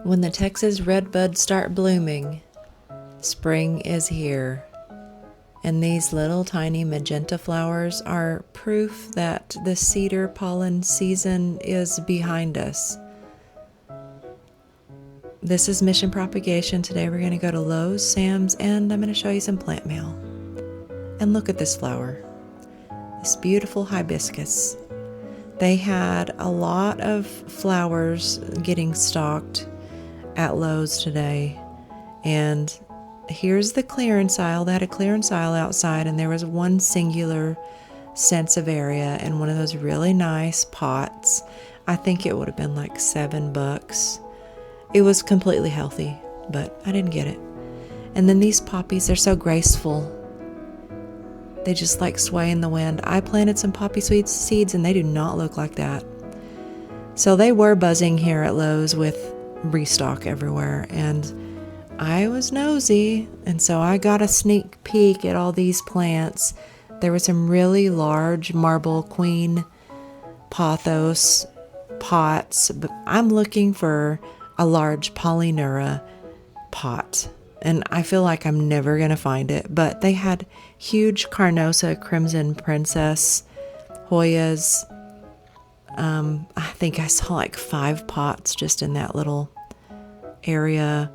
When the Texas redbuds start blooming, spring is here. And these little tiny magenta flowers are proof that the cedar pollen season is behind us. This is Mission Propagation. Today we're going to go to Lowe's, Sam's, and I'm going to show you some plant mail. And look at this flower. This beautiful hibiscus. They had a lot of flowers getting stocked at Lowe's today. And here's the clearance aisle. They had a clearance aisle outside, and there was one singular Sansevieria in one of those really nice pots. I think it would have been like $7. It was completely healthy, but I didn't get it. And then these poppies, they're so graceful. They just like sway in the wind. I planted some poppy seeds and they do not look like that. So they were buzzing here at Lowe's with restock everywhere, and I was nosy, and so I got a sneak peek at all these plants. There were some really large marble queen pothos pots, but I'm looking for a large polynura pot, and I feel like I'm never going to find it. But they had huge Carnosa Crimson Princess Hoyas. I think I saw like 5 pots just in that little area.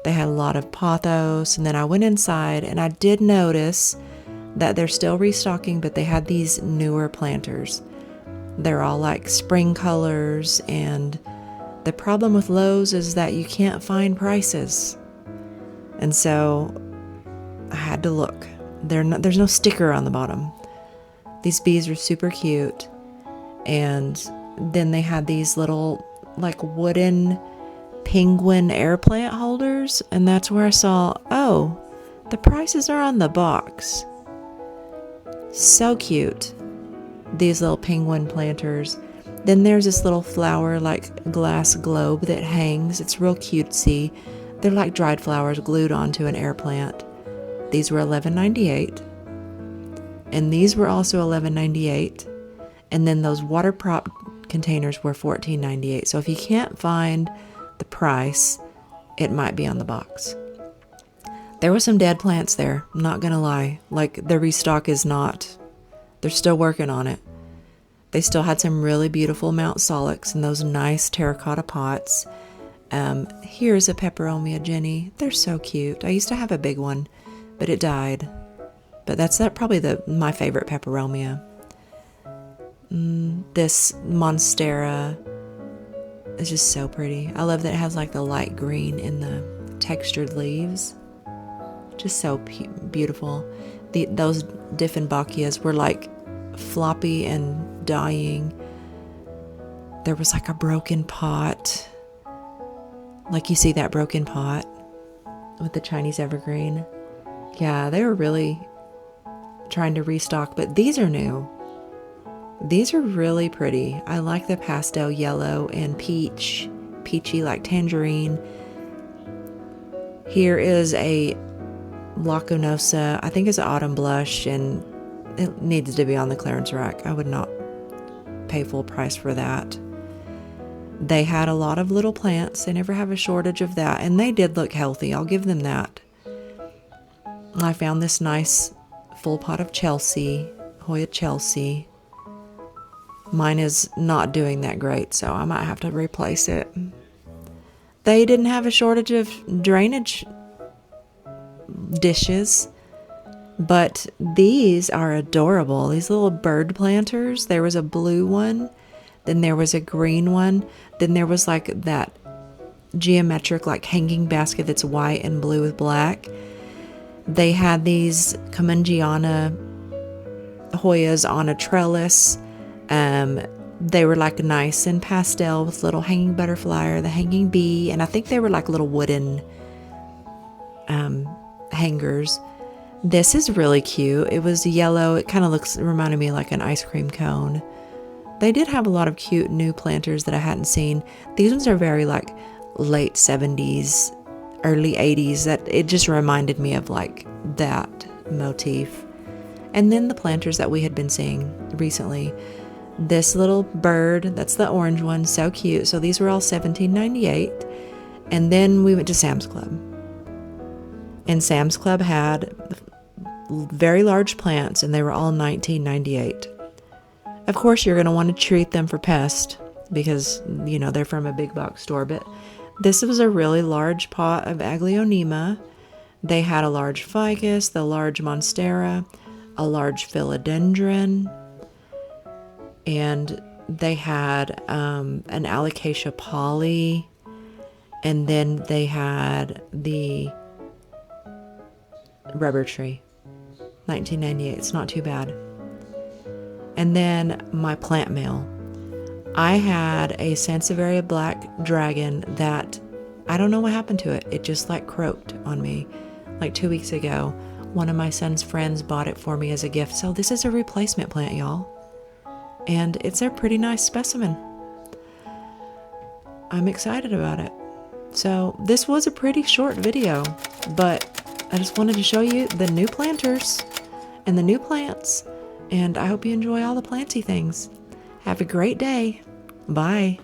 They had a lot of pothos, and then I went inside and I did notice that they're still restocking, but they had these newer planters. They're all like spring colors, and the problem with Lowe's is that you can't find prices. And so I had to look. There's no sticker on the bottom. These bees are super cute. And then they had these little like wooden penguin air plant holders, and that's where I saw, oh, the prices are on the box. So cute. These little penguin planters. Then there's this little flower like glass globe that hangs. It's real cutesy. They're like dried flowers glued onto an air plant. These were $11.98. And these were also $11.98. And then those water prop containers were $14.98. So if you can't find the price, it might be on the box. There were some dead plants there, I'm not gonna lie. Like, the restock is not, they're still working on it. They still had some really beautiful Mount Solix in those nice terracotta pots. Here's a peperomia Jenny. They're so cute. I used to have a big one, but it died. But that's probably my favorite peperomia. This Monstera is just so pretty. I love that it has like the light green in the textured leaves. Just so beautiful. Those Dieffenbachias were like floppy and dying. There was like a broken pot. Like you see that broken pot with the Chinese evergreen. Yeah, they were really trying to restock, but these are new. These are really pretty. I like the pastel yellow and peachy like tangerine. Here is a Lacunosa, I think it's an autumn blush, and it needs to be on the clearance rack. I would not pay full price for that. They had a lot of little plants. They never have a shortage of that, and they did look healthy. I'll give them that. I found this nice full pot of Chelsea, Hoya Chelsea. Mine is not doing that great, so I might have to replace it. They didn't have a shortage of drainage dishes, but these are adorable. These little bird planters. There was a blue one, then there was a green one, then there was like that geometric like hanging basket that's white and blue with black. They had these Commengiana Hoyas on a trellis. They were like nice and pastel with little hanging butterfly or the hanging bee, and I think they were like little wooden hangers. This is really cute. It was yellow. It kind of reminded me like an ice cream cone. They did have a lot of cute new planters that I hadn't seen. These ones are very like late 70s, early 80s. That it just reminded me of like that motif. And then the planters that we had been seeing recently. This little bird, that's the orange one, so cute. So these were all $17.98. And then we went to Sam's Club. And Sam's Club had very large plants, and they were all $19.98. Of course, you're going to want to treat them for pest because, you know, they're from a big box store. But this was a really large pot of Aglaonema. They had a large ficus, the large monstera, a large philodendron, and they had an alocasia poly, and then they had the rubber tree. $19.98. It's not too bad. And then my plant mail. I had a Sansevieria black dragon that I don't know what happened to it. It just like croaked on me like 2 weeks ago. One of my son's friends bought it for me as a gift. So this is a replacement plant, y'all. And it's a pretty nice specimen. I'm excited about it. So this was a pretty short video, but I just wanted to show you the new planters and the new plants. And I hope you enjoy all the planty things. Have a great day. Bye.